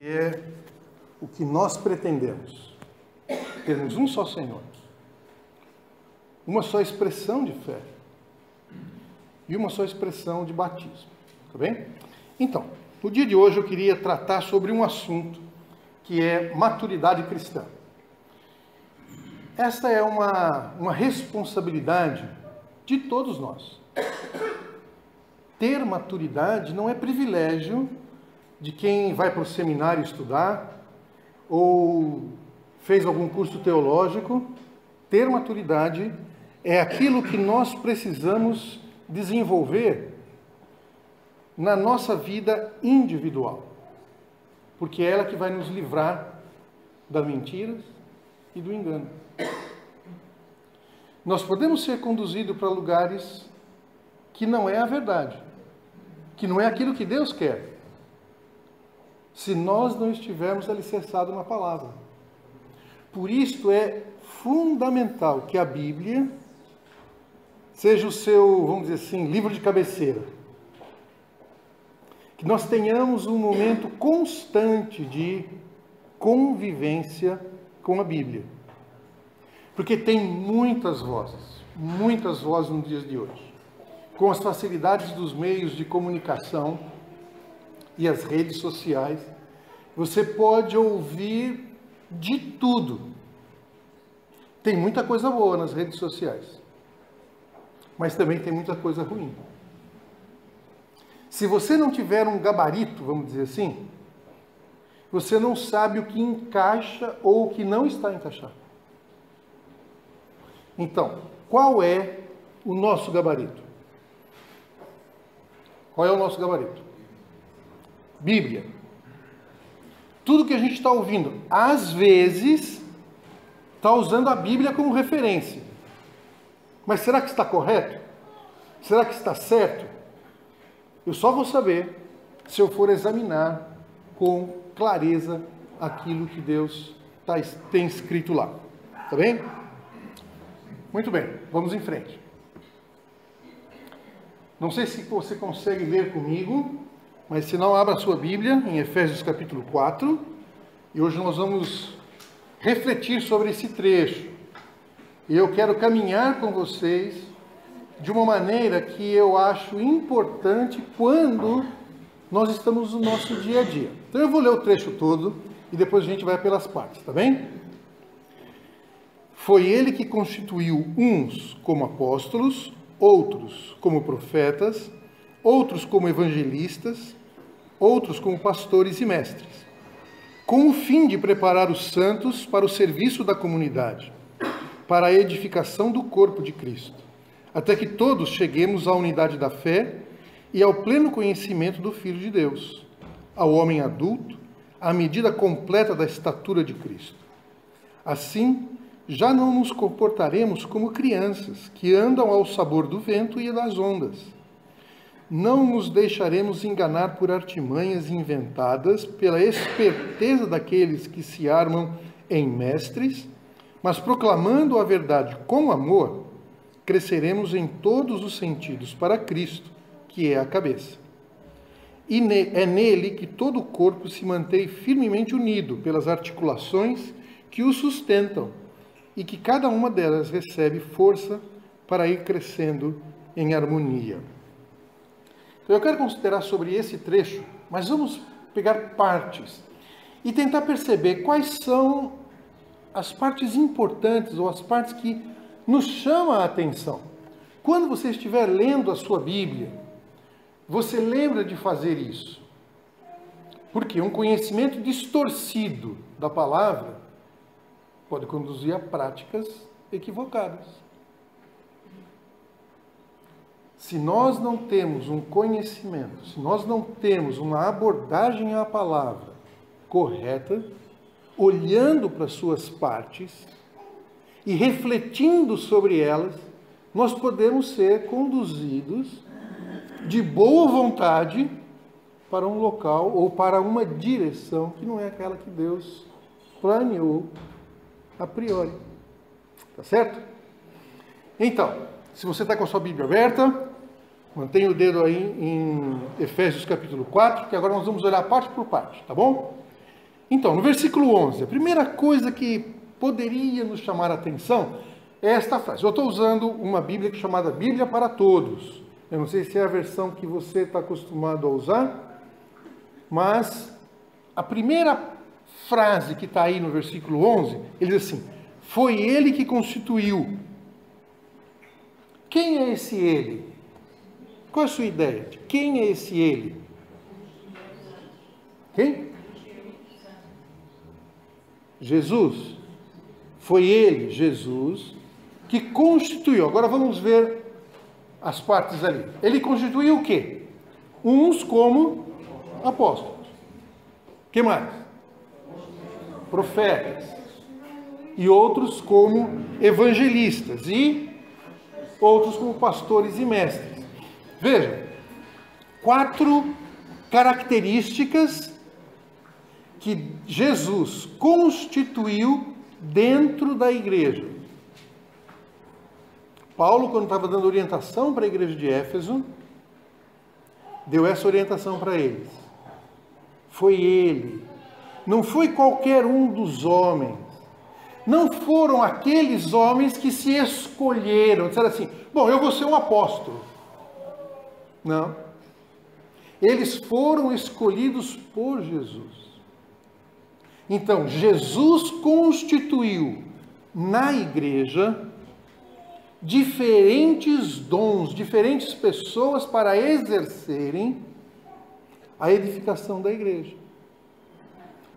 É o que nós pretendemos, termos um só Senhor, uma só expressão de fé e uma só expressão de batismo, tá bem? Então, no dia de hoje eu queria tratar sobre um assunto que é maturidade cristã. Esta é uma responsabilidade de todos nós. Ter maturidade não é privilégio de quem vai para o seminário estudar ou fez algum curso teológico. Ter maturidade é aquilo que nós precisamos desenvolver na nossa vida individual, porque é ela que vai nos livrar das mentiras e do engano. Nós podemos ser conduzidos para lugares que não é a verdade, que não é aquilo que Deus quer, se nós não estivermos alicerçados na palavra. Por isso é fundamental que a Bíblia seja o seu, vamos dizer assim, livro de cabeceira. Que nós tenhamos um momento constante de convivência com a Bíblia. Porque tem muitas vozes nos dias de hoje. Com as facilidades dos meios de comunicação e as redes sociais, você pode ouvir de tudo. Tem muita coisa boa nas redes sociais, mas também tem muita coisa ruim. Se você não tiver um gabarito, vamos dizer assim, você não sabe o que encaixa ou o que não está encaixado. Então, qual é o nosso gabarito? Qual é o nosso gabarito? Bíblia. Tudo que a gente está ouvindo, às vezes, está usando a Bíblia como referência. Mas será que está correto? Será que está certo? Eu só vou saber se eu for examinar com clareza aquilo que Deus tem escrito lá. Tá bem? Muito bem, vamos em frente. Não sei se você consegue ler comigo, mas se não, abra a sua Bíblia em Efésios capítulo 4. E hoje nós vamos refletir sobre esse trecho. E eu quero caminhar com vocês de uma maneira que eu acho importante quando nós estamos no nosso dia a dia. Então eu vou ler o trecho todo e depois a gente vai pelas partes, tá bem? Foi ele que constituiu uns como apóstolos, outros como profetas, outros como evangelistas, outros como pastores e mestres, com o fim de preparar os santos para o serviço da comunidade, para a edificação do corpo de Cristo, até que todos cheguemos à unidade da fé e ao pleno conhecimento do Filho de Deus, ao homem adulto, à medida completa da estatura de Cristo. Assim, já não nos comportaremos como crianças que andam ao sabor do vento e das ondas. Não nos deixaremos enganar por artimanhas inventadas pela esperteza daqueles que se armam em mestres, mas proclamando a verdade com amor, cresceremos em todos os sentidos para Cristo, que é a cabeça. E é nele que todo o corpo se mantém firmemente unido pelas articulações que o sustentam, e que cada uma delas recebe força para ir crescendo em harmonia. Então eu quero considerar sobre esse trecho, mas vamos pegar partes e tentar perceber quais são as partes importantes ou as partes que nos chamam a atenção. Quando você estiver lendo a sua Bíblia, você lembra de fazer isso. Porque um conhecimento distorcido da palavra pode conduzir a práticas equivocadas. Se nós não temos um conhecimento, se nós não temos uma abordagem à palavra correta, olhando para suas partes e refletindo sobre elas, nós podemos ser conduzidos de boa vontade para um local ou para uma direção que não é aquela que Deus planeou a priori. Tá certo? Então, se você está com a sua Bíblia aberta, mantenha o dedo aí em Efésios capítulo 4, que agora nós vamos olhar parte por parte, tá bom? Então, no versículo 11, a primeira coisa que poderia nos chamar a atenção é esta frase. Eu estou usando uma Bíblia chamada Bíblia para Todos. Eu não sei se é a versão que você está acostumado a usar, mas a primeira frase que está aí no versículo 11, ele diz assim: foi ele que constituiu. Quem é esse ele? Qual é a sua ideia? De quem é esse ele? Quem? Jesus. Foi ele, Jesus, que constituiu. Agora vamos ver as partes ali. Ele constituiu o quê? Uns como apóstolos. O que mais? Profetas. E outros como evangelistas. E outros como pastores e mestres. Veja, 4 características que Jesus constituiu dentro da igreja. Paulo, quando estava dando orientação para a igreja de Éfeso, deu essa orientação para eles. Foi ele, não foi qualquer um dos homens, não foram aqueles homens que se escolheram, disseram assim: bom, eu vou ser um apóstolo. Não. Eles foram escolhidos por Jesus. Então, Jesus constituiu na igreja diferentes dons, diferentes pessoas para exercerem a edificação da igreja.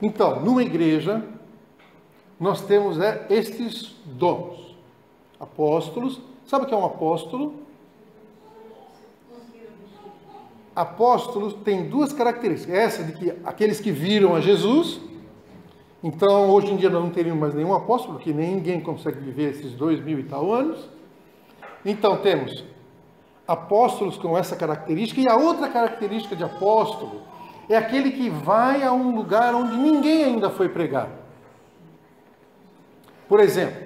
Então, numa igreja, nós temos estes dons. Apóstolos. Sabe o que é um apóstolo? Apóstolos tem 2 características. Essa de que aqueles que viram a Jesus. Então, hoje em dia nós não teríamos mais nenhum apóstolo, porque ninguém consegue viver esses 2000 e tal anos. Então, temos apóstolos com essa característica. E a outra característica de apóstolo é aquele que vai a um lugar onde ninguém ainda foi pregar. Por exemplo,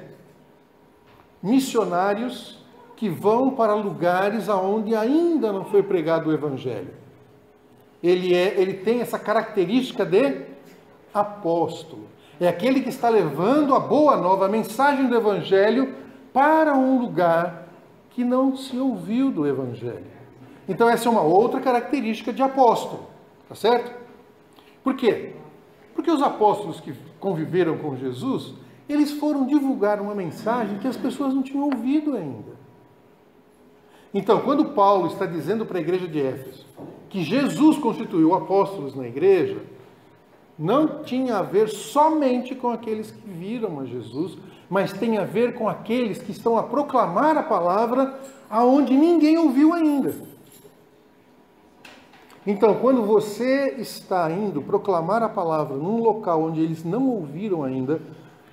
missionários que vão para lugares aonde ainda não foi pregado o evangelho. Ele tem essa característica de apóstolo. É aquele que está levando a boa nova, a mensagem do evangelho para um lugar que não se ouviu do evangelho. Então essa é uma outra característica de apóstolo, tá certo? Por quê? Porque os apóstolos que conviveram com Jesus, eles foram divulgar uma mensagem que as pessoas não tinham ouvido ainda. Então, quando Paulo está dizendo para a igreja de Éfeso que Jesus constituiu apóstolos na igreja, não tinha a ver somente com aqueles que viram a Jesus, mas tem a ver com aqueles que estão a proclamar a palavra aonde ninguém ouviu ainda. Então, quando você está indo proclamar a palavra num local onde eles não ouviram ainda,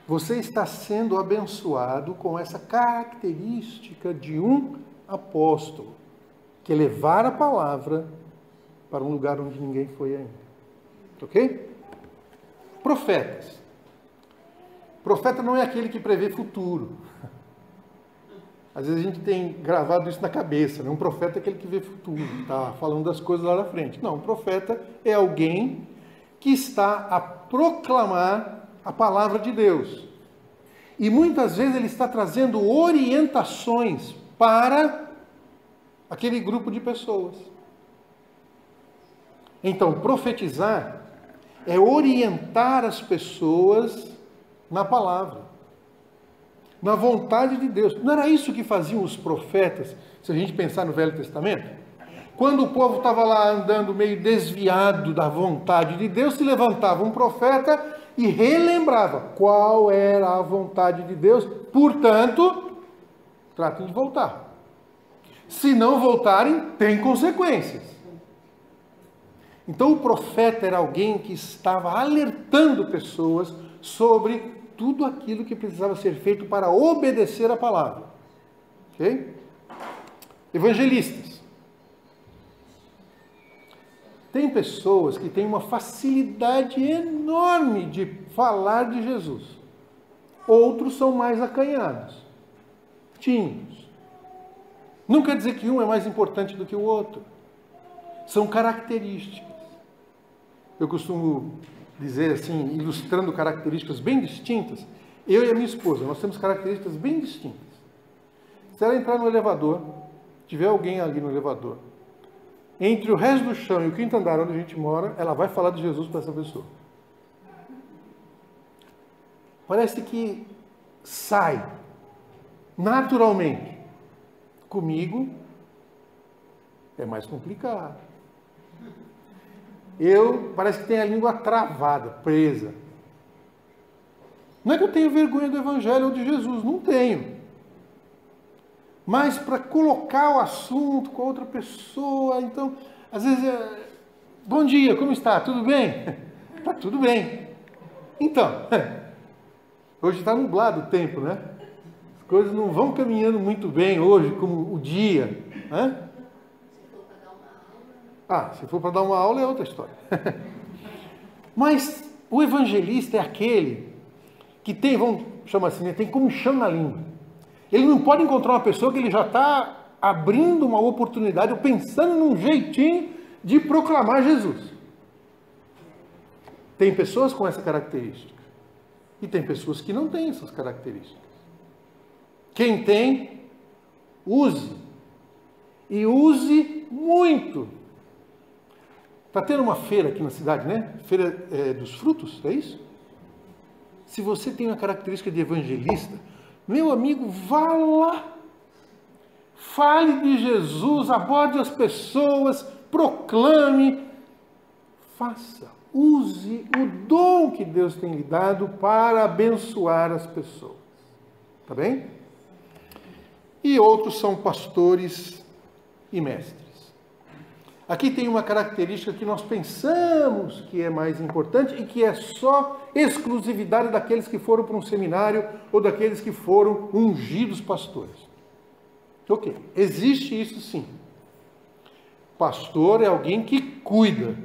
você está sendo abençoado com essa característica de um apóstolo, que é levar a palavra para um lugar onde ninguém foi ainda. Ok? Profetas. Profeta não é aquele que prevê futuro. Às vezes a gente tem gravado isso na cabeça, né? Um profeta é aquele que vê futuro, está falando das coisas lá na frente. Não, um profeta é alguém que está a proclamar a palavra de Deus. E muitas vezes ele está trazendo orientações para aquele grupo de pessoas. Então, profetizar é orientar as pessoas na palavra, na vontade de Deus. Não era isso que faziam os profetas, se a gente pensar no Velho Testamento? Quando o povo estava lá andando meio desviado da vontade de Deus, se levantava um profeta e relembrava qual era a vontade de Deus. Portanto, tratem de voltar. Se não voltarem, tem consequências. Então o profeta era alguém que estava alertando pessoas sobre tudo aquilo que precisava ser feito para obedecer a palavra. Ok? Evangelistas. Tem pessoas que têm uma facilidade enorme de falar de Jesus. Outros são mais acanhados, tímidos. Não quer dizer que um é mais importante do que o outro. São características. Eu costumo dizer assim, ilustrando características bem distintas, eu e a minha esposa, nós temos características bem distintas. Se ela entrar no elevador, tiver alguém ali no elevador, entre o resto do chão e o quinto andar onde a gente mora, ela vai falar de Jesus para essa pessoa. Parece que sai naturalmente. Comigo é mais complicado. Parece que tenho a língua travada, presa. Não é que eu tenho vergonha do Evangelho ou de Jesus, não tenho. Mas para colocar o assunto com a outra pessoa, então, às vezes, bom dia, como está? Tudo bem? Está tudo bem. Então, hoje está nublado o tempo, né? As coisas não vão caminhando muito bem hoje, como o dia. Né? Se for para dar uma aula é outra história. Mas o evangelista é aquele que tem, vamos chamar assim, tem comichão na língua. Ele não pode encontrar uma pessoa que ele já está abrindo uma oportunidade ou pensando num jeitinho de proclamar Jesus. Tem pessoas com essa característica. E tem pessoas que não têm essas características. Quem tem, use. E use muito. Está tendo uma feira aqui na cidade, né? Feira dos frutos, é isso? Se você tem uma característica de evangelista, meu amigo, vá lá. Fale de Jesus, aborde as pessoas, proclame. Faça, use o dom que Deus tem lhe dado para abençoar as pessoas. Tá bem? E outros são pastores e mestres. Aqui tem uma característica que nós pensamos que é mais importante e que é só exclusividade daqueles que foram para um seminário ou daqueles que foram ungidos pastores. Ok, existe isso sim. Pastor é alguém que cuida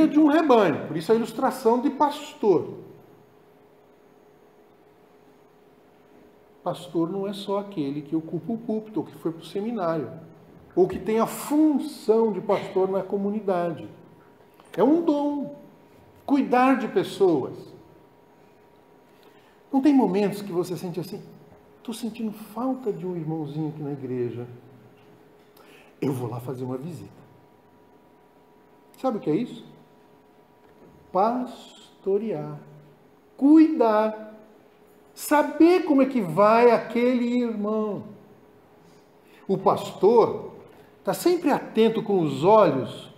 de um rebanho, por isso a ilustração de pastor. Pastor não é só aquele que ocupa o púlpito ou que foi para o seminário, ou que tem a função de pastor na comunidade. É um dom, cuidar de pessoas. Não tem momentos que você sente assim, estou sentindo falta de um irmãozinho aqui na igreja. Eu vou lá fazer uma visita. Sabe o que é isso? Pastorear, cuidar, saber como é que vai aquele irmão. O pastor está sempre atento com os olhos,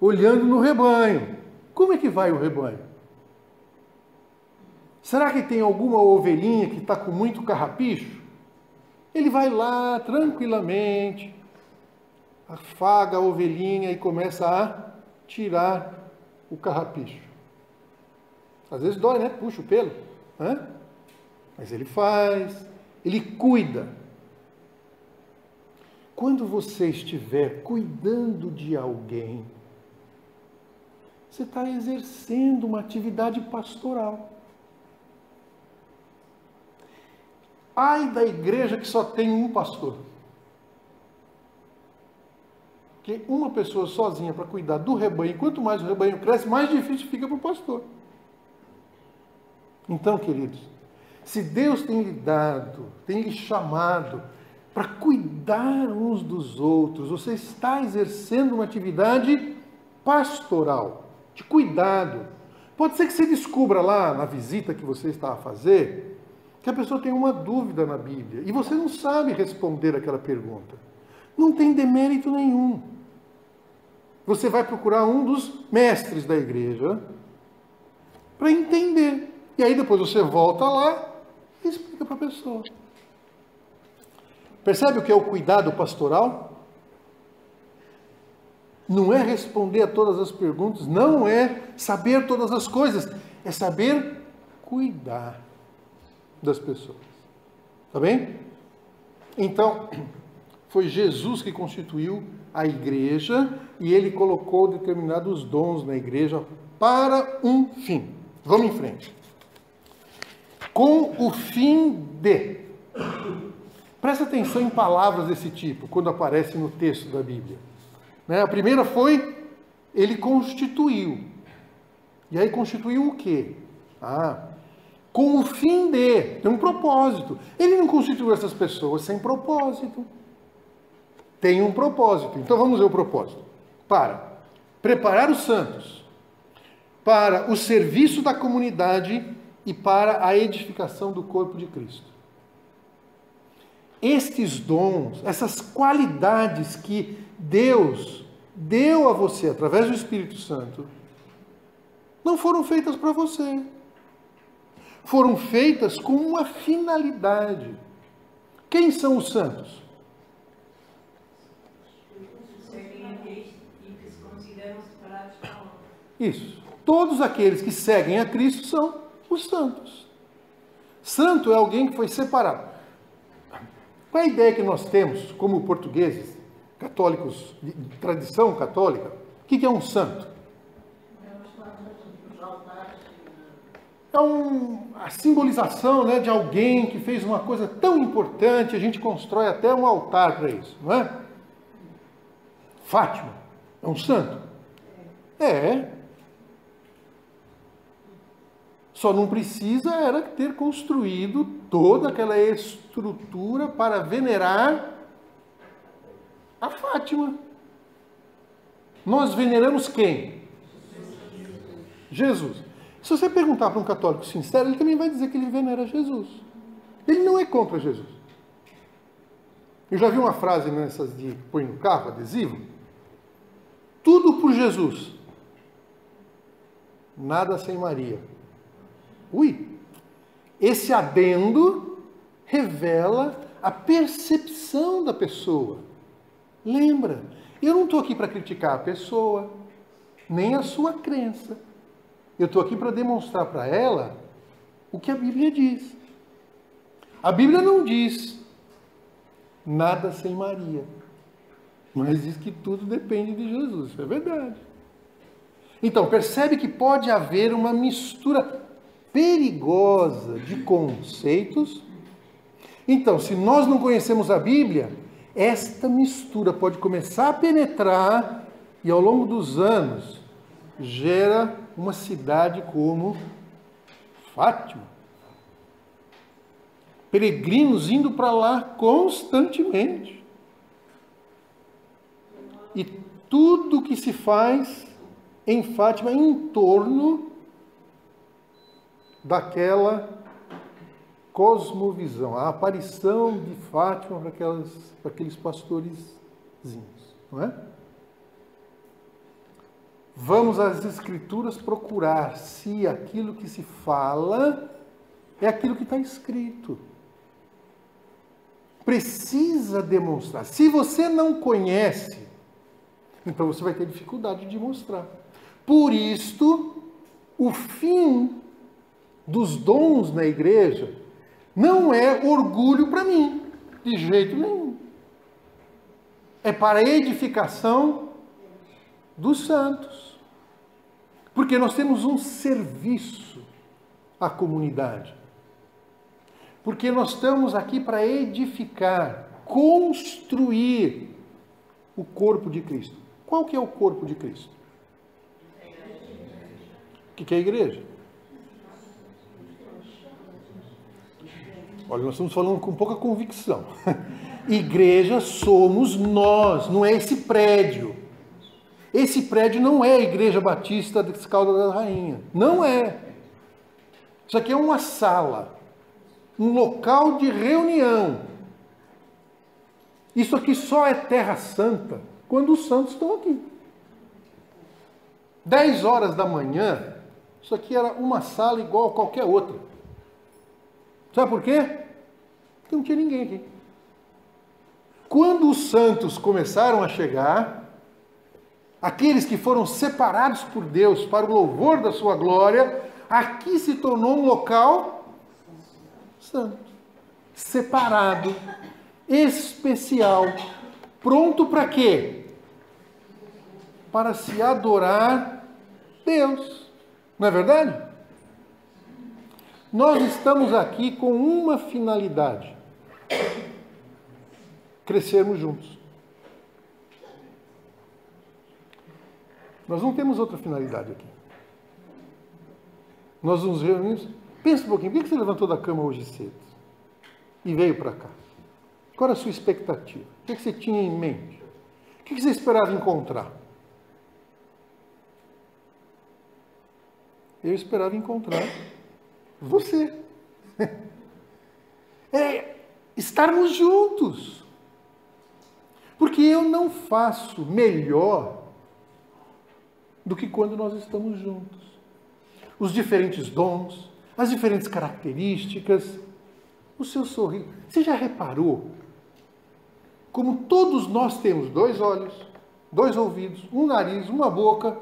olhando no rebanho. Como é que vai o rebanho? Será que tem alguma ovelhinha que está com muito carrapicho? Ele vai lá tranquilamente, afaga a ovelhinha e começa a tirar o carrapicho. Às vezes dói, né? Puxa o pelo. Né? Mas ele faz, ele cuida. Quando você estiver cuidando de alguém, você está exercendo uma atividade pastoral. Ai da igreja que só tem um pastor. Porque uma pessoa sozinha para cuidar do rebanho, quanto mais o rebanho cresce, mais difícil fica para o pastor. Então, queridos, se Deus tem lhe dado, tem lhe chamado para cuidar uns dos outros, você está exercendo uma atividade pastoral, de cuidado. Pode ser que você descubra lá na visita que você está a fazer, que a pessoa tem uma dúvida na Bíblia e você não sabe responder aquela pergunta. Não tem demérito nenhum. Você vai procurar um dos mestres da igreja para entender. E aí depois você volta lá e explica para a pessoa. Percebe o que é o cuidado pastoral? Não é responder a todas as perguntas, não é saber todas as coisas, é saber cuidar das pessoas. Tá bem? Então, foi Jesus que constituiu a igreja e ele colocou determinados dons na igreja para um fim. Vamos em frente. Com o fim de... Presta atenção em palavras desse tipo, quando aparecem no texto da Bíblia. A primeira foi, ele constituiu. E aí constituiu o quê? Com o fim de, tem um propósito. Ele não constituiu essas pessoas sem propósito. Tem um propósito. Então vamos ver o propósito. Para preparar os santos para o serviço da comunidade e para a edificação do corpo de Cristo. Estes dons, essas qualidades que Deus deu a você através do Espírito Santo, não foram feitas para você. Foram feitas com uma finalidade. Quem são os santos? Isso. Todos aqueles que seguem a Cristo são os santos. Santo é alguém que foi separado. Qual é a ideia que nós temos, como portugueses, católicos, de tradição católica? O que é um santo? É a simbolização, né, de alguém que fez uma coisa tão importante, a gente constrói até um altar para isso, não é? Fátima é um santo? É. Só não precisa era ter construído toda aquela estrutura para venerar a Fátima. Nós veneramos quem? Jesus. Se você perguntar para um católico sincero, ele também vai dizer que ele venera Jesus. Ele não é contra Jesus. Eu já vi uma frase nessas de põe no carro, adesivo. Tudo por Jesus. Nada sem Maria. Ui! Esse adendo revela a percepção da pessoa. Lembra, eu não estou aqui para criticar a pessoa, nem a sua crença. Eu estou aqui para demonstrar para ela o que a Bíblia diz. A Bíblia não diz nada sem Maria, mas diz que tudo depende de Jesus. Isso é verdade. Então, percebe que pode haver uma mistura perigosa de conceitos. Então, se nós não conhecemos a Bíblia, esta mistura pode começar a penetrar e ao longo dos anos gera uma cidade como Fátima. Peregrinos indo para lá constantemente. E tudo que se faz em Fátima em torno daquela cosmovisão, a aparição de Fátima para aqueles pastorezinhos, não é? Vamos às Escrituras procurar se aquilo que se fala é aquilo que está escrito. Precisa demonstrar. Se você não conhece, então você vai ter dificuldade de mostrar. Por isto, o fim dos dons na igreja não é orgulho para mim, de jeito nenhum. É para a edificação dos santos. Porque nós temos um serviço à comunidade. Porque nós estamos aqui para edificar, construir o corpo de Cristo. Qual que é o corpo de Cristo? O que é a igreja? Olha, nós estamos falando com pouca convicção. Igreja somos nós, não é esse prédio. Esse prédio não é a Igreja Batista de Caldas da Rainha. Não é. Isso aqui é uma sala, um local de reunião. Isso aqui só é terra santa quando os santos estão aqui. 10 horas da manhã, isso aqui era uma sala igual a qualquer outra. Sabe por quê? Porque não tinha ninguém aqui. Quando os santos começaram a chegar, aqueles que foram separados por Deus para o louvor da sua glória, aqui se tornou um local santo, separado, especial, pronto para quê? Para se adorar Deus. Não é verdade? Nós estamos aqui com uma finalidade: crescermos juntos. Nós não temos outra finalidade aqui. nós nos reunimos. Pensa um pouquinho, por que você levantou da cama hoje cedo e veio para cá? Qual era a sua expectativa? O que você tinha em mente? O que você esperava encontrar? Eu esperava encontrar você. Estarmos juntos. Porque eu não faço melhor do que quando nós estamos juntos. Os diferentes dons, as diferentes características, o seu sorriso. Você já reparou como todos nós temos 2 olhos, 2 ouvidos, um nariz, uma boca,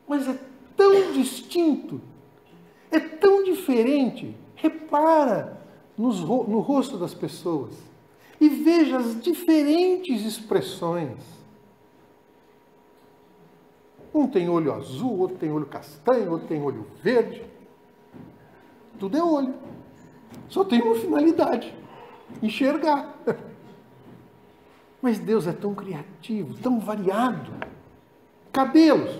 mas é tão distinto, é tão diferente. Repara no rosto das pessoas e veja as diferentes expressões. Um tem olho azul, outro tem olho castanho, outro tem olho verde. Tudo é olho. Só tem uma finalidade: enxergar. Mas Deus é tão criativo, tão variado. Cabelos.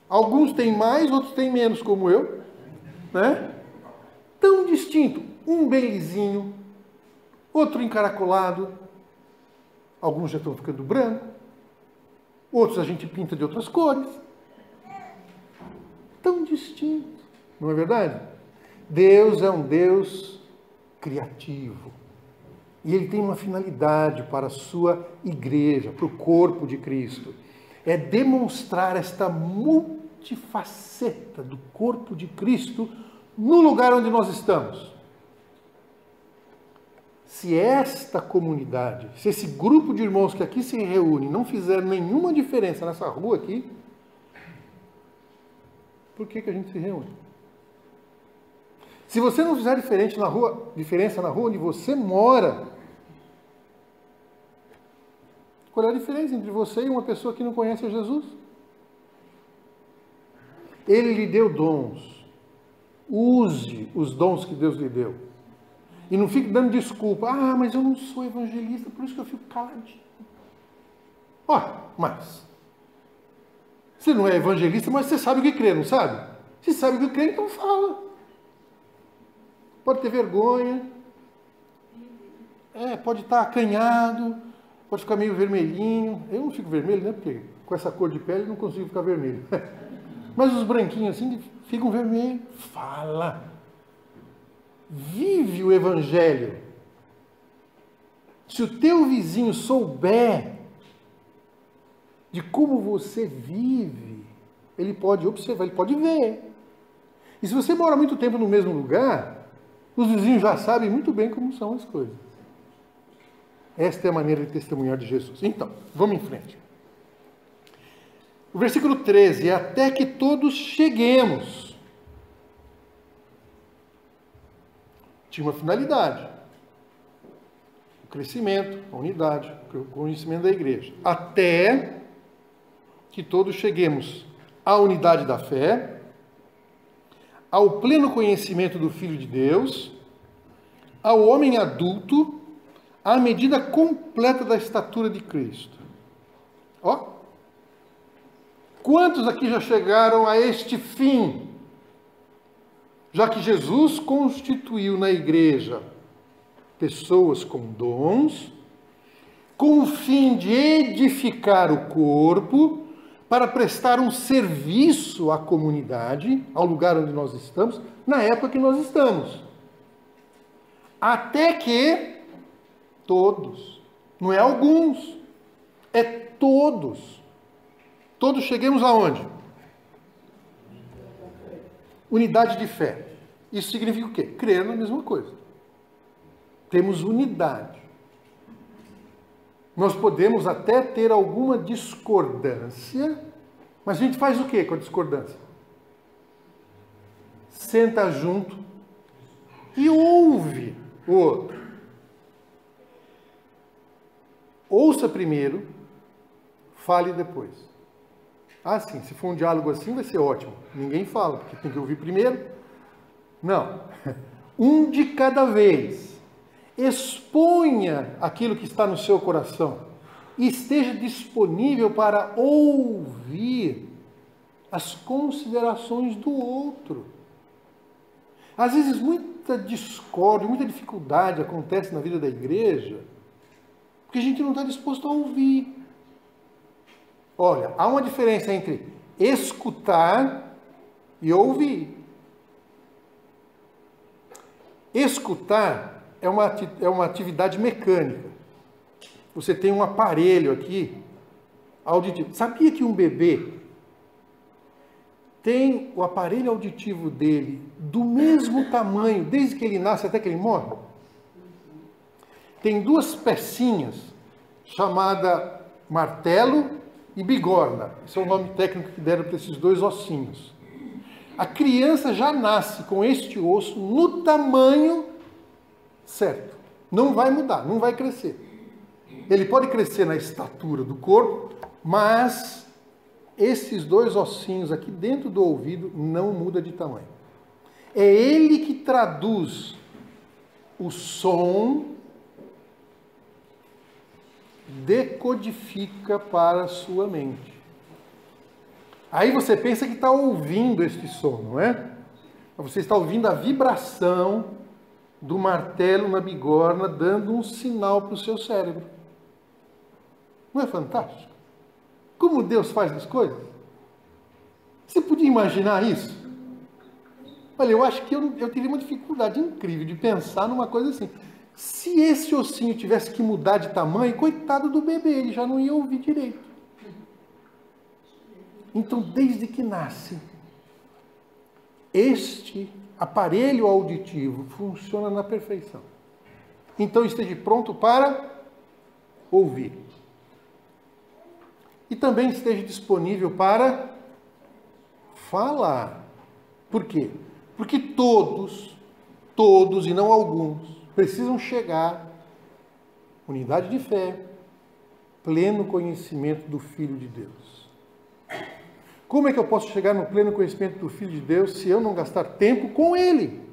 Alguns têm mais, outros têm menos, como eu. Né? Tão distinto. Um bem lisinho, outro encaracolado. Alguns já estão ficando branco. Outros a gente pinta de outras cores. Tão distinto. Não é verdade? Deus é um Deus criativo. E Ele tem uma finalidade para a sua igreja, para o corpo de Cristo. É demonstrar esta multifaceta do corpo de Cristo no lugar onde nós estamos. Se esta comunidade, se esse grupo de irmãos que aqui se reúne não fizer nenhuma diferença nessa rua aqui, por que a gente se reúne? Se você não fizer diferença na rua onde você mora, qual é a diferença entre você e uma pessoa que não conhece a Jesus? Ele lhe deu dons. Use os dons que Deus lhe deu. E não fique dando desculpa. Ah, mas eu não sou evangelista, por isso que eu fico caladinho. Mas você não é evangelista, mas você sabe o que crê, não sabe? Se sabe o que crê, então fala. Pode ter vergonha. Pode estar acanhado. Pode ficar meio vermelhinho. Eu não fico vermelho, né? Porque com essa cor de pele eu não consigo ficar vermelho. Mas os branquinhos assim ficam vermelhos. Fala. Vive o evangelho. Se o teu vizinho souber de como você vive, ele pode observar, ele pode ver. E se você mora muito tempo no mesmo lugar, os vizinhos já sabem muito bem como são as coisas. Esta é a maneira de testemunhar de Jesus. Então, vamos em frente. O versículo 13, até que todos cheguemos. Tinha uma finalidade. O crescimento, a unidade, o conhecimento da igreja. Até que todos cheguemos à unidade da fé, ao pleno conhecimento do Filho de Deus, ao homem adulto, à medida completa da estatura de Cristo. Quantos aqui já chegaram a este fim? Já que Jesus constituiu na igreja pessoas com dons, com o fim de edificar o corpo, para prestar um serviço à comunidade, ao lugar onde nós estamos, na época que nós estamos. Até que todos, não é alguns, é todos. Todos cheguemos aonde? Unidade de fé. Isso significa o quê? Crer na mesma coisa. Temos unidade. Nós podemos até ter alguma discordância, mas a gente faz o quê com a discordância? Senta junto e ouve o outro. Ouça primeiro, fale depois. Sim, se for um diálogo assim vai ser ótimo. Ninguém fala, porque tem que ouvir primeiro. Não. Um de cada vez. Exponha aquilo que está no seu coração e esteja disponível para ouvir as considerações do outro. Às vezes muita discórdia, muita dificuldade acontece na vida da igreja, porque a gente não está disposto a ouvir. Olha, há uma diferença entre escutar e ouvir. Escutar é uma atividade mecânica. Você tem um aparelho aqui, auditivo. Sabia que um bebê tem o aparelho auditivo dele do mesmo tamanho, desde que ele nasce até que ele morre? Tem duas pecinhas, chamada martelo e bigorna. Esse é o nome técnico que deram para esses dois ossinhos. A criança já nasce com este osso no tamanho certo. Não vai mudar, não vai crescer. Ele pode crescer na estatura do corpo, mas esses dois ossinhos aqui dentro do ouvido não muda de tamanho. É ele que traduz o som, decodifica para a sua mente. Aí você pensa que está ouvindo este som, não é? Você está ouvindo a vibração do martelo na bigorna dando um sinal para o seu cérebro. Não é fantástico? Como Deus faz as coisas? Você podia imaginar isso? Olha, eu acho que eu teria uma dificuldade incrível de pensar numa coisa assim. Se esse ossinho tivesse que mudar de tamanho, coitado do bebê, ele já não ia ouvir direito. Então, desde que nasce, este aparelho auditivo funciona na perfeição. Então, esteja pronto para ouvir. E também esteja disponível para falar. Por quê? Porque todos e não alguns, precisam chegar à unidade de fé, pleno conhecimento do Filho de Deus. Como é que eu posso chegar no pleno conhecimento do Filho de Deus se eu não gastar tempo com Ele?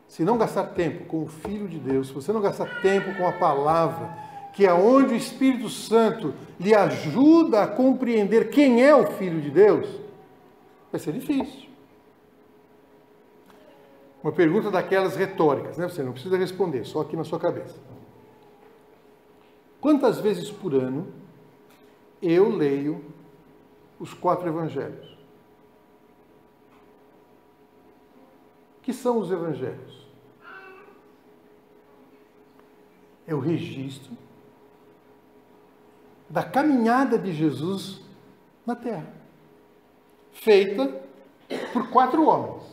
Se não gastar tempo com o Filho de Deus, se você não gastar tempo com a palavra, que é onde o Espírito Santo lhe ajuda a compreender quem é o Filho de Deus, vai ser difícil. Uma pergunta daquelas retóricas, né? Você não precisa responder, só aqui na sua cabeça. Quantas vezes por ano eu leio os 4 evangelhos? O que são os evangelhos? É o registro da caminhada de Jesus na Terra, feita por 4 homens,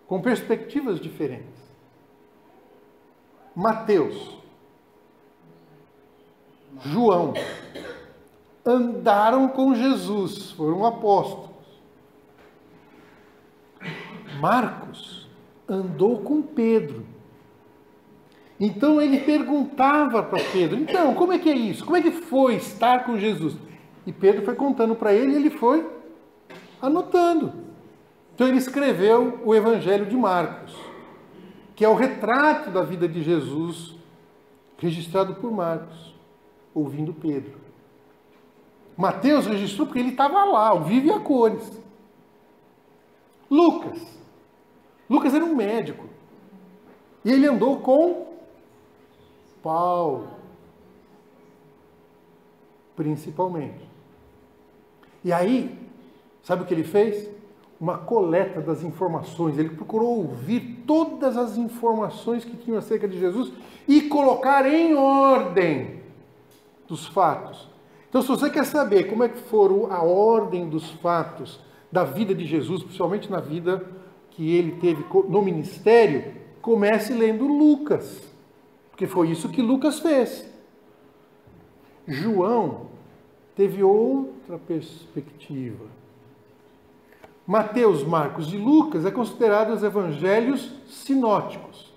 com perspectivas diferentes. Mateus, João, andaram com Jesus, foram apóstolos. Marcos andou com Pedro. Então ele perguntava para Pedro, então, como é que é isso? Como é que foi estar com Jesus? E Pedro foi contando para ele e ele foi anotando. Então ele escreveu o Evangelho de Marcos, que é o retrato da vida de Jesus, registrado por Marcos, ouvindo Pedro. Mateus registrou porque ele estava lá, ao vivo e a cores. Lucas era um médico. E ele andou com Paulo, principalmente. E aí, sabe o que ele fez? Uma coleta das informações. Ele procurou ouvir todas as informações que tinham acerca de Jesus e colocar em ordem dos fatos. Então, se você quer saber como é que foram a ordem dos fatos da vida de Jesus, principalmente na vida que ele teve no ministério, comece lendo Lucas, porque foi isso que Lucas fez. João teve outra perspectiva. Mateus, Marcos e Lucas é considerado os evangelhos sinóticos.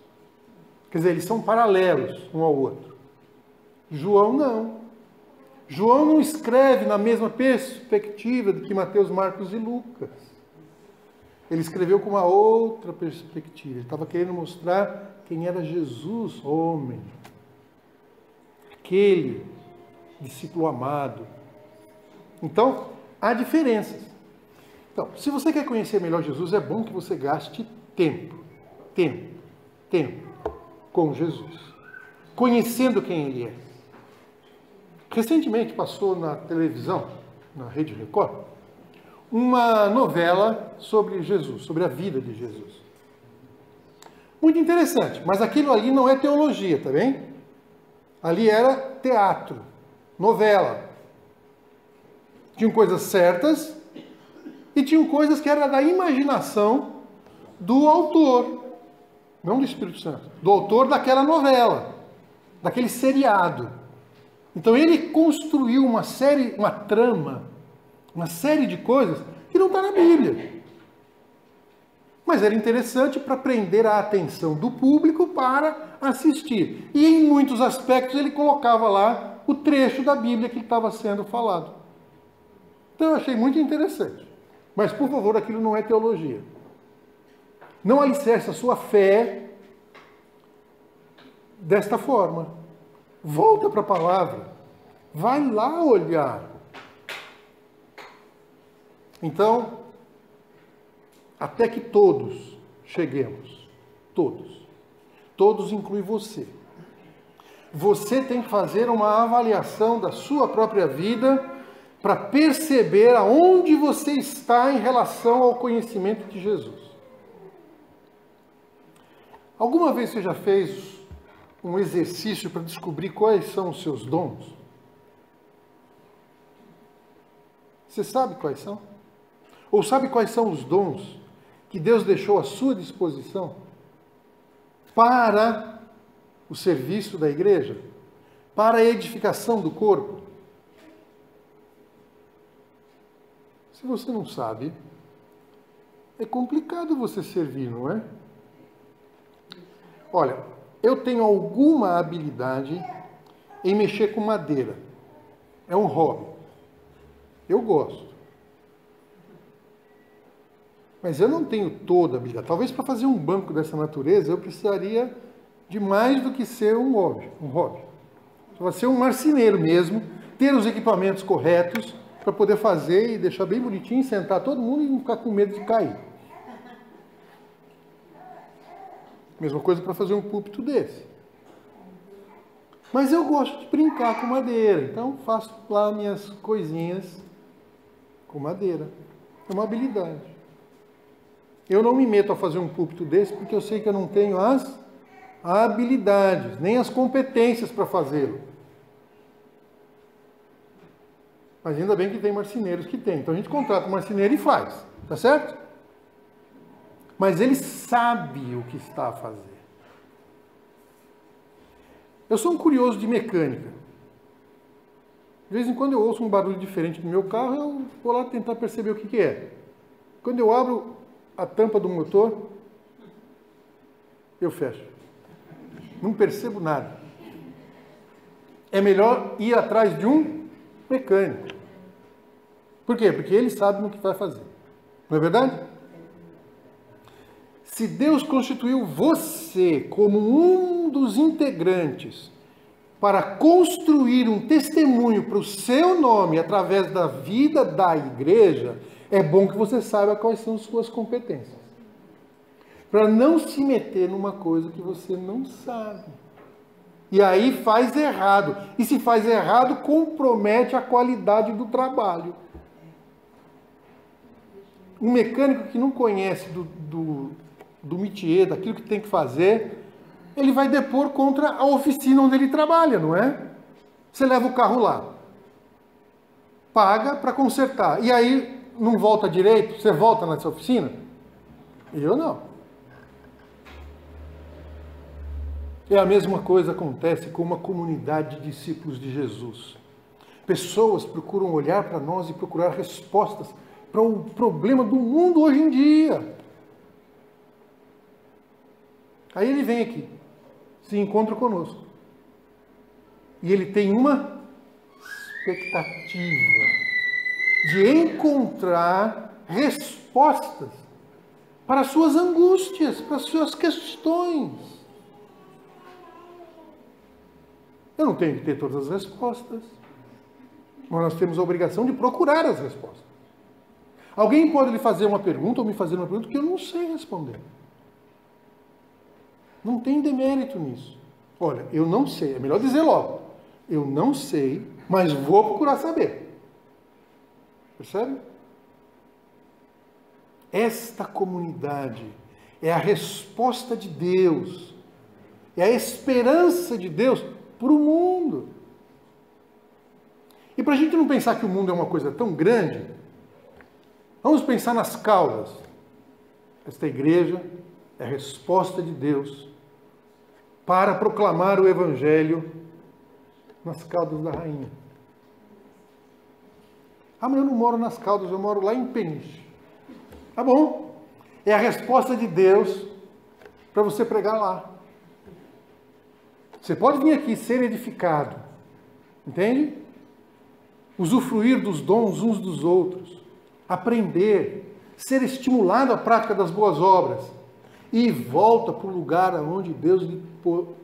Quer dizer, eles são paralelos um ao outro. João não. João não escreve na mesma perspectiva do que Mateus, Marcos e Lucas. Ele escreveu com uma outra perspectiva. Ele estava querendo mostrar quem era Jesus, homem. Aquele discípulo amado. Então, há diferenças. Então, se você quer conhecer melhor Jesus, é bom que você gaste tempo com Jesus, conhecendo quem Ele é. Recentemente passou na televisão, na Rede Record, uma novela sobre Jesus, sobre a vida de Jesus. Muito interessante, mas aquilo ali não é teologia, tá bem? Ali era teatro, novela. Tinham coisas certas e tinham coisas que eram da imaginação do autor, não do Espírito Santo, do autor daquela novela, daquele seriado. Então ele construiu uma trama, uma série de coisas que não está na Bíblia. Mas era interessante para prender a atenção do público para assistir. E em muitos aspectos ele colocava lá o trecho da Bíblia que estava sendo falado. Então eu achei muito interessante. Mas, por favor, aquilo não é teologia. Não alicerce a sua fé desta forma. Volta para a palavra. Vai lá olhar. Então, até que todos cheguemos. Todos inclui você. Você tem que fazer uma avaliação da sua própria vida para perceber aonde você está em relação ao conhecimento de Jesus. Alguma vez você já fez um exercício para descobrir quais são os seus dons? Você sabe quais são? Ou sabe quais são os dons que Deus deixou à sua disposição para o serviço da igreja, para a edificação do corpo? Se você não sabe, é complicado você servir, não é? Olha, eu tenho alguma habilidade em mexer com madeira. É um hobby. Eu gosto. Mas eu não tenho toda a habilidade. Talvez para fazer um banco dessa natureza eu precisaria de mais do que ser um hobby. Para ser um marceneiro mesmo, ter os equipamentos corretos para poder fazer e deixar bem bonitinho, sentar todo mundo e não ficar com medo de cair. Mesma coisa para fazer um púlpito desse. Mas eu gosto de brincar com madeira, então faço lá minhas coisinhas com madeira. É uma habilidade. Eu não me meto a fazer um púlpito desse porque eu sei que eu não tenho as habilidades, nem as competências para fazê-lo. Mas ainda bem que tem marceneiros que tem. Então a gente contrata um marceneiro e faz, tá certo? Mas ele sabe o que está a fazer. Eu sou um curioso de mecânica. De vez em quando eu ouço um barulho diferente no meu carro, eu vou lá tentar perceber o que é. Quando eu abro a tampa do motor, eu fecho. Não percebo nada. É melhor ir atrás de um mecânico. Por quê? Porque ele sabe no que vai fazer. Não é verdade? Se Deus constituiu você como um dos integrantes para construir um testemunho para o seu nome através da vida da igreja, é bom que você saiba quais são suas competências. Para não se meter numa coisa que você não sabe. E aí faz errado. E se faz errado, compromete a qualidade do trabalho. Um mecânico que não conhece do métier, daquilo que tem que fazer, ele vai depor contra a oficina onde ele trabalha, não é? Você leva o carro lá, paga para consertar, e aí não volta direito, você volta nessa oficina? Eu não. É a mesma coisa acontece com uma comunidade de discípulos de Jesus. Pessoas procuram olhar para nós e procurar respostas para o problema do mundo hoje em dia. Aí ele vem aqui, se encontra conosco. E ele tem uma expectativa de encontrar respostas para as suas angústias, para as suas questões. Eu não tenho que ter todas as respostas. Mas nós temos a obrigação de procurar as respostas. Alguém pode lhe fazer uma pergunta ou me fazer uma pergunta que eu não sei responder. Não tem demérito nisso. Olha, eu não sei, é melhor dizer logo. Eu não sei, mas vou procurar saber. Percebe? Esta comunidade é a resposta de Deus, é a esperança de Deus para o mundo. E para a gente não pensar que o mundo é uma coisa tão grande, vamos pensar nas causas. Esta igreja é a resposta de Deus para proclamar o Evangelho nas Caldas da Rainha. Ah, mas eu não moro nas Caldas, eu moro lá em Peniche. Tá bom. É a resposta de Deus para você pregar lá. Você pode vir aqui ser edificado. Entende? Usufruir dos dons uns dos outros. Aprender. Ser estimulado à prática das boas obras. E volta para o lugar onde Deus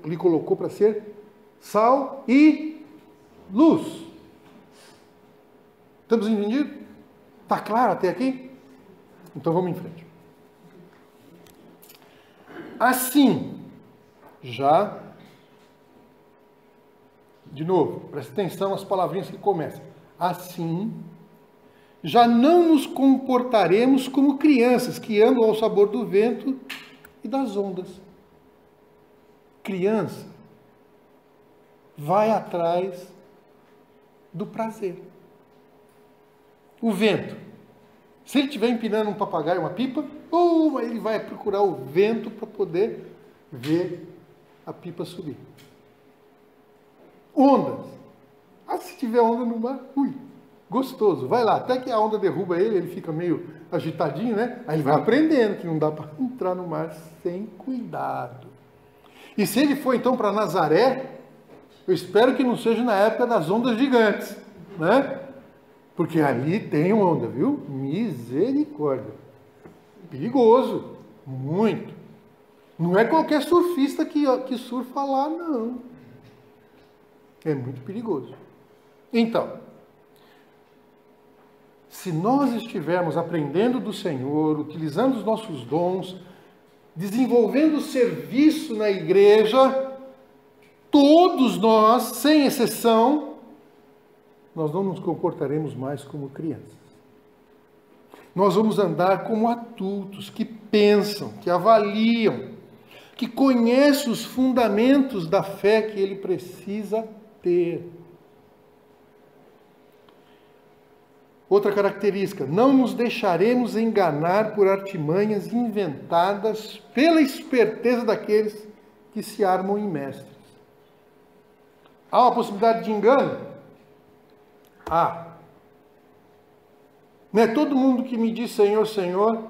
lhe colocou para ser sal e luz. Estamos entendidos? Está claro até aqui? Então vamos em frente. Assim, de novo, preste atenção às palavrinhas que começam. Assim, já não nos comportaremos como crianças que andam ao sabor do vento e das ondas. Criança vai atrás do prazer. O vento. Se ele estiver empinando um papagaio, uma pipa, ele vai procurar o vento para poder ver a pipa subir. Ondas. Se tiver onda no mar, gostoso. Vai lá, até que a onda derruba ele fica meio agitadinho, né? Aí ele vai aprendendo que não dá para entrar no mar sem cuidado. E se ele for então para Nazaré, eu espero que não seja na época das ondas gigantes, né? Porque ali tem onda, viu? Misericórdia. Perigoso. Muito. Não é qualquer surfista que surfa lá, não. É muito perigoso. Então, se nós estivermos aprendendo do Senhor, utilizando os nossos dons, desenvolvendo serviço na igreja, todos nós, sem exceção, nós não nos comportaremos mais como crianças. Nós vamos andar como adultos que pensam, que avaliam, que conhecem os fundamentos da fé que ele precisa ter. Outra característica, não nos deixaremos enganar por artimanhas inventadas pela esperteza daqueles que se armam em mestres. Há uma possibilidade de engano? Não é todo mundo que me diz Senhor, Senhor,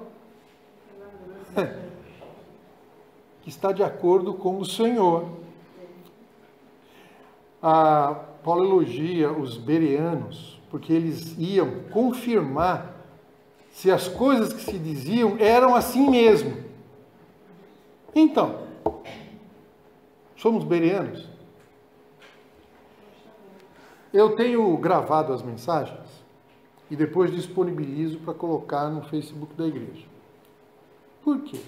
que está de acordo com o Senhor. Paulo elogia os bereanos, porque eles iam confirmar se as coisas que se diziam eram assim mesmo. Então, somos bereanos? Eu tenho gravado as mensagens e depois disponibilizo para colocar no Facebook da igreja. Por quê?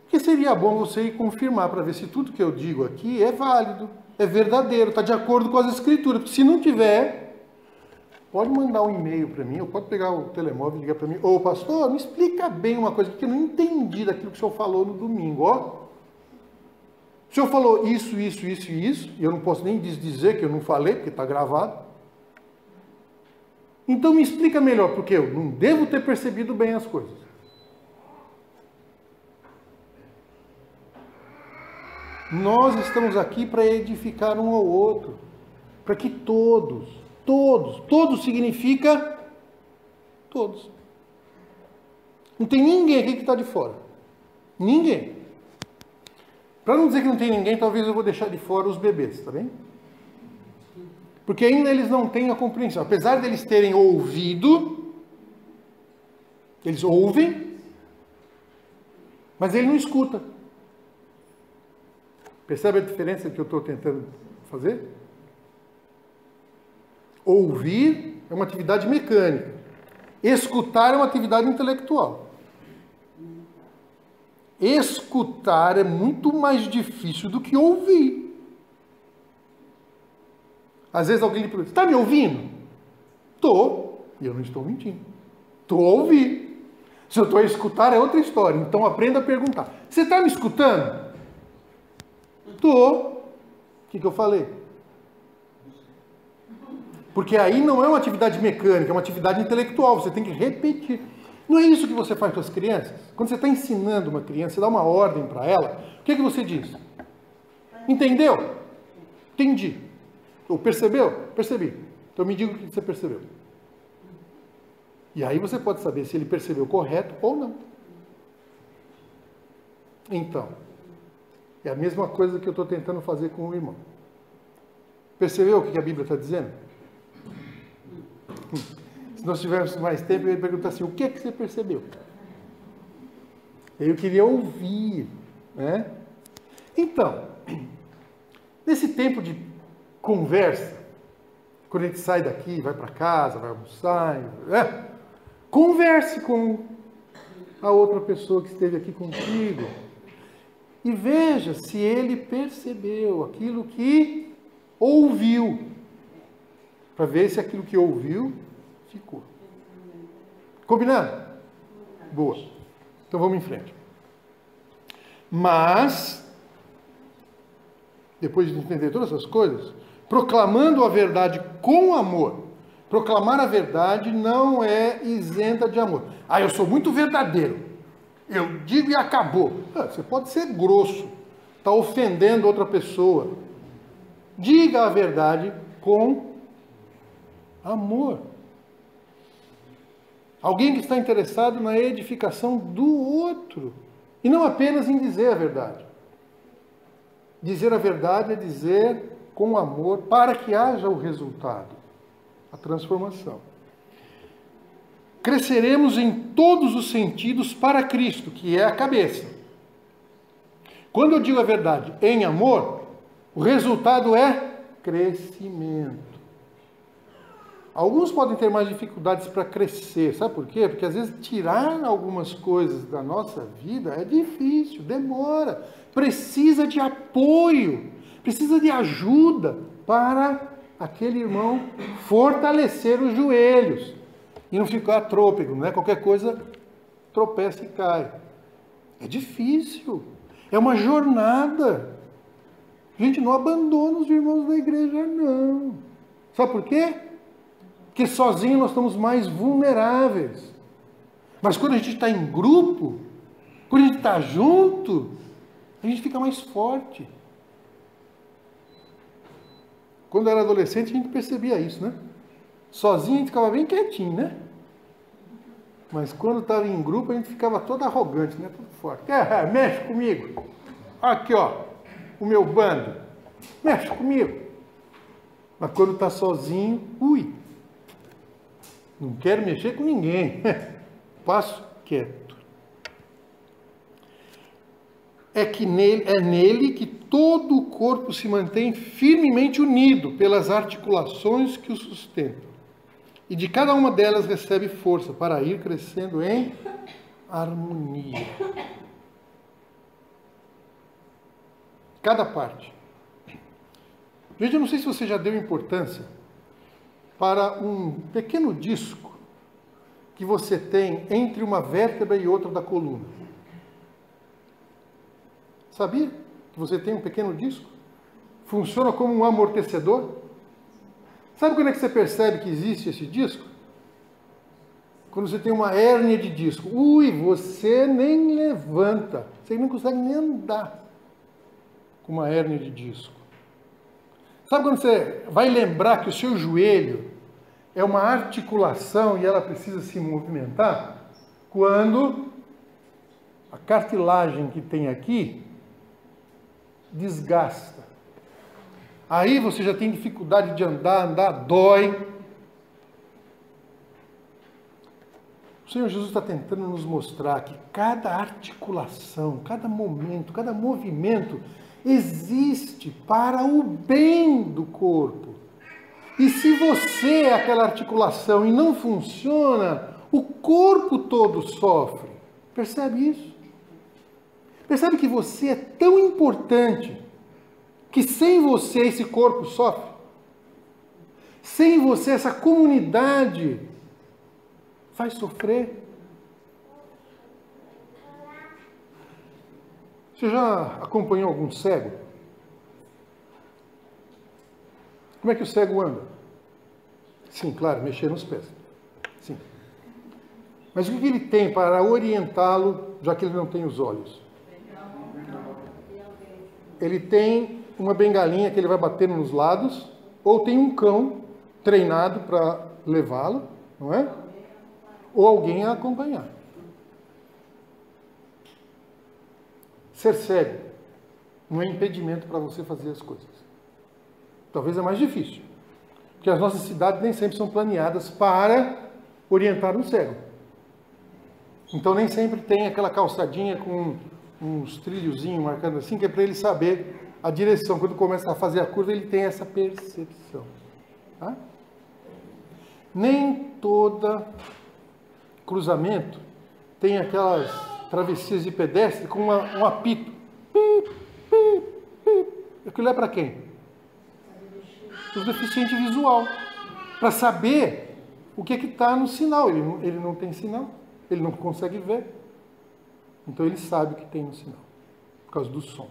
Porque seria bom você ir confirmar para ver se tudo que eu digo aqui é válido, é verdadeiro, está de acordo com as escrituras. Porque se não tiver, pode mandar um e-mail para mim, ou pode pegar o telemóvel e ligar para mim. Ô pastor, me explica bem uma coisa, porque eu não entendi daquilo que o senhor falou no domingo. O senhor falou isso, e eu não posso nem dizer que eu não falei, porque está gravado. Então me explica melhor, porque eu não devo ter percebido bem as coisas. Nós estamos aqui para edificar um ao outro, para que todos significa todos. Não tem ninguém aqui que está de fora. Ninguém. Para não dizer que não tem ninguém, talvez eu vou deixar de fora os bebês, tá bem? Porque ainda eles não têm a compreensão. Apesar deles terem ouvido, eles ouvem, mas ele não escuta. Percebe a diferença que eu estou tentando fazer? Ouvir é uma atividade mecânica. Escutar é uma atividade intelectual. Escutar é muito mais difícil do que ouvir. Às vezes alguém lhe pergunta, está me ouvindo? Estou. E eu não estou mentindo. Estou a ouvir. Se eu estou a escutar é outra história. Então aprenda a perguntar. Você está me escutando? Estou. O que eu falei? Porque aí não é uma atividade mecânica, é uma atividade intelectual. Você tem que repetir. Não é isso que você faz com as crianças? Quando você está ensinando uma criança, você dá uma ordem para ela, o que você diz? Entendeu? Entendi. Ou percebeu? Percebi. Então me diga o que você percebeu. E aí você pode saber se ele percebeu correto ou não. Então, é a mesma coisa que eu estou tentando fazer com o irmão. Percebeu o que a Bíblia está dizendo? Se nós tivéssemos mais tempo, eu ia perguntar assim, o que é que você percebeu? Eu queria ouvir, né? Então, nesse tempo de conversa, quando a gente sai daqui, vai para casa, vai almoçar, né? Converse com a outra pessoa que esteve aqui contigo e veja se ele percebeu aquilo que ouviu, para ver se aquilo que ouviu ficou. Combinado? Boa. Então vamos em frente. Mas, depois de entender todas essas coisas, proclamando a verdade com amor. Proclamar a verdade não é isenta de amor. Ah, eu sou muito verdadeiro. Eu digo e acabou. Você pode ser grosso. Está ofendendo outra pessoa. Diga a verdade com amor. Alguém que está interessado na edificação do outro. E não apenas em dizer a verdade. Dizer a verdade é dizer com amor para que haja o resultado, a transformação. Cresceremos em todos os sentidos para Cristo, que é a cabeça. Quando eu digo a verdade em amor, o resultado é crescimento. Alguns podem ter mais dificuldades para crescer, sabe por quê? Porque às vezes tirar algumas coisas da nossa vida é difícil, demora, precisa de apoio, precisa de ajuda para aquele irmão fortalecer os joelhos e não ficar trôpego, né? Qualquer coisa tropeça e cai. É difícil, é uma jornada. Gente, não abandona os irmãos da igreja, não. Sabe por quê? Porque sozinho nós estamos mais vulneráveis. Mas quando a gente está em grupo, quando a gente está junto, a gente fica mais forte. Quando eu era adolescente, a gente percebia isso, né? Sozinho a gente ficava bem quietinho, né? Mas quando estava em grupo, a gente ficava todo arrogante, né? Todo forte. Mexe comigo. Aqui, ó, o meu bando. Mexe comigo. Mas quando está sozinho, não quero mexer com ninguém. Passo quieto. É nele que todo o corpo se mantém firmemente unido pelas articulações que o sustentam. E de cada uma delas recebe força para ir crescendo em harmonia. Cada parte. Gente, eu não sei se você já deu importância para um pequeno disco que você tem entre uma vértebra e outra da coluna. Sabia que você tem um pequeno disco? Funciona como um amortecedor. Sabe quando é que você percebe que existe esse disco? Quando você tem uma hérnia de disco. Você nem levanta. Você não consegue nem andar com uma hérnia de disco. Sabe quando você vai lembrar que o seu joelho é uma articulação e ela precisa se movimentar? Quando a cartilagem que tem aqui desgasta. Aí você já tem dificuldade de andar dói. O Senhor Jesus está tentando nos mostrar que cada articulação, cada momento, cada movimento existe para o bem do corpo. E se você é aquela articulação e não funciona, o corpo todo sofre. Percebe isso? Percebe que você é tão importante que sem você esse corpo sofre? Sem você essa comunidade vai sofrer? Você já acompanhou algum cego? Como é que o cego anda? Sim, claro, mexer nos pés. Sim. Mas o que ele tem para orientá-lo, já que ele não tem os olhos? Ele tem uma bengalinha que ele vai batendo nos lados, ou tem um cão treinado para levá-lo, não é? Ou alguém a acompanhar. Ser cego não é impedimento para você fazer as coisas. Talvez é mais difícil, porque as nossas cidades nem sempre são planeadas para orientar um cego. Então nem sempre tem aquela calçadinha com uns trilhozinhos marcando assim, que é para ele saber a direção. Quando começa a fazer a curva, ele tem essa percepção. Tá? Nem toda cruzamento tem aquelas travessias de pedestre com um apito. Pip, pip, pip. Aquilo é para quem? Os deficientes visual. Para saber o que está no sinal. Ele não tem sinal. Ele não consegue ver. Então ele sabe o que tem no sinal. Por causa do som.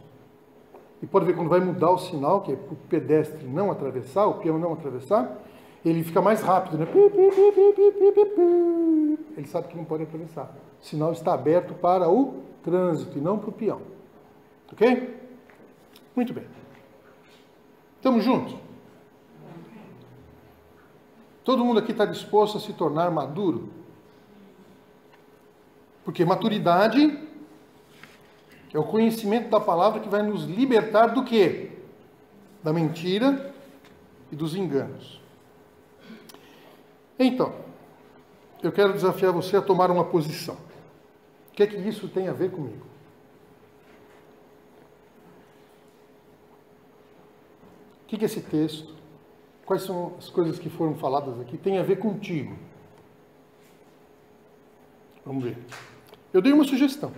E pode ver quando vai mudar o sinal, que é para o pedestre não atravessar, o peão não atravessar, ele fica mais rápido, né? Ele sabe que não pode atravessar. O sinal está aberto para o trânsito e não para o peão. Ok? Muito bem. Estamos juntos? Todo mundo aqui está disposto a se tornar maduro? Porque maturidade é o conhecimento da palavra que vai nos libertar do quê? Da mentira e dos enganos. Então, eu quero desafiar você a tomar uma posição. O que é que isso tem a ver comigo? O que é esse texto? Quais são as coisas que foram faladas aqui? Tem a ver contigo. Vamos ver. Eu dei uma sugestão.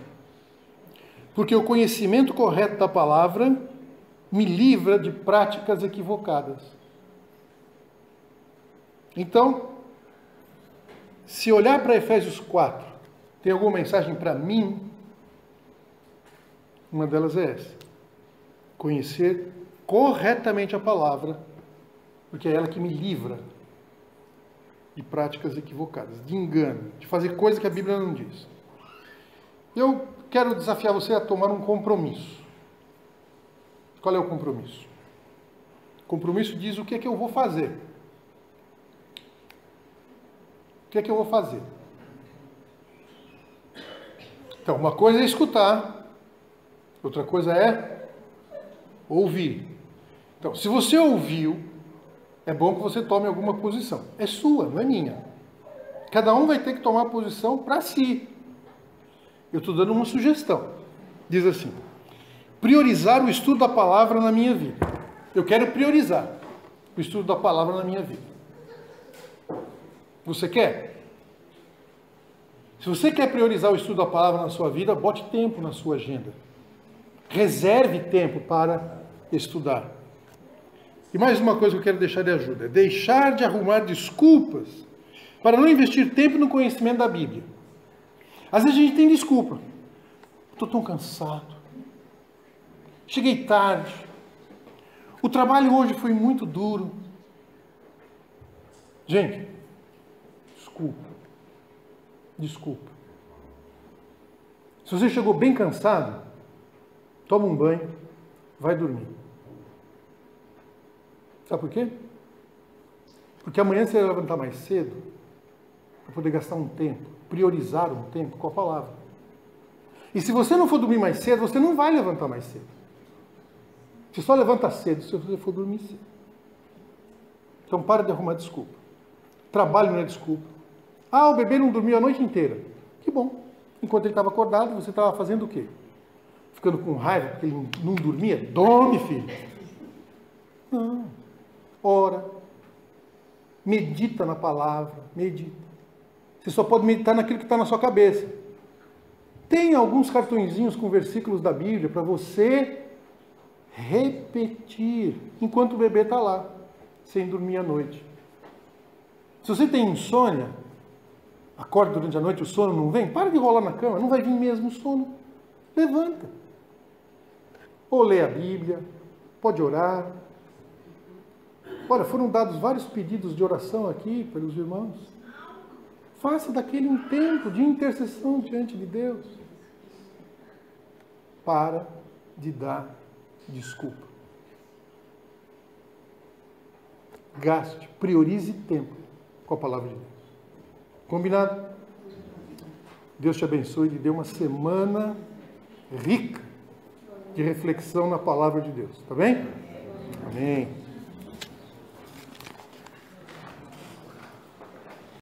Porque o conhecimento correto da palavra me livra de práticas equivocadas. Então, se olhar para Efésios 4, tem alguma mensagem para mim? Uma delas é essa. Conhecer corretamente a palavra, porque é ela que me livra de práticas equivocadas, de engano, de fazer coisa que a Bíblia não diz. Eu quero desafiar você a tomar um compromisso. Qual é o compromisso? O compromisso diz o que é que eu vou fazer. O que é que eu vou fazer? Então, uma coisa é escutar, outra coisa é ouvir. Então, se você ouviu, é bom que você tome alguma posição. É sua, não é minha. Cada um vai ter que tomar posição para si. Eu estou dando uma sugestão. Diz assim: priorizar o estudo da palavra na minha vida. Eu quero priorizar o estudo da palavra na minha vida. Você quer? Se você quer priorizar o estudo da palavra na sua vida, bote tempo na sua agenda. Reserve tempo para estudar. E mais uma coisa que eu quero deixar de ajuda: é deixar de arrumar desculpas para não investir tempo no conhecimento da Bíblia. Às vezes a gente tem desculpa. Estou tão cansado. Cheguei tarde. O trabalho hoje foi muito duro. Gente, desculpa. Desculpa. Se você chegou bem cansado, toma um banho, vai dormir. Sabe por quê? Porque amanhã você vai levantar mais cedo para poder gastar um tempo, priorizar um tempo com a palavra. E se você não for dormir mais cedo, você não vai levantar mais cedo. Você só levanta cedo se você for dormir cedo. Então para de arrumar desculpa. Trabalho não é desculpa. Ah, o bebê não dormiu a noite inteira. Que bom. Enquanto ele estava acordado, você estava fazendo o quê? Ficando com raiva porque ele não dormia? Dorme, filho. Não. Ora, Medita na palavra, medita. Você só pode meditar naquilo que está na sua cabeça. Tem alguns cartõezinhos com versículos da Bíblia para você repetir enquanto o bebê está lá, sem dormir à noite. Se você tem insônia, acorda durante a noite, o sono não vem, para de rolar na cama, não vai vir mesmo o sono. Levanta. Ou lê a Bíblia, pode orar. Olha, foram dados vários pedidos de oração aqui pelos irmãos. Faça daquele um tempo de intercessão diante de Deus. Para de dar desculpa. Gaste, priorize tempo com a palavra de Deus. Combinado? Deus te abençoe e te dê uma semana rica de reflexão na palavra de Deus. Tá bem? Amém.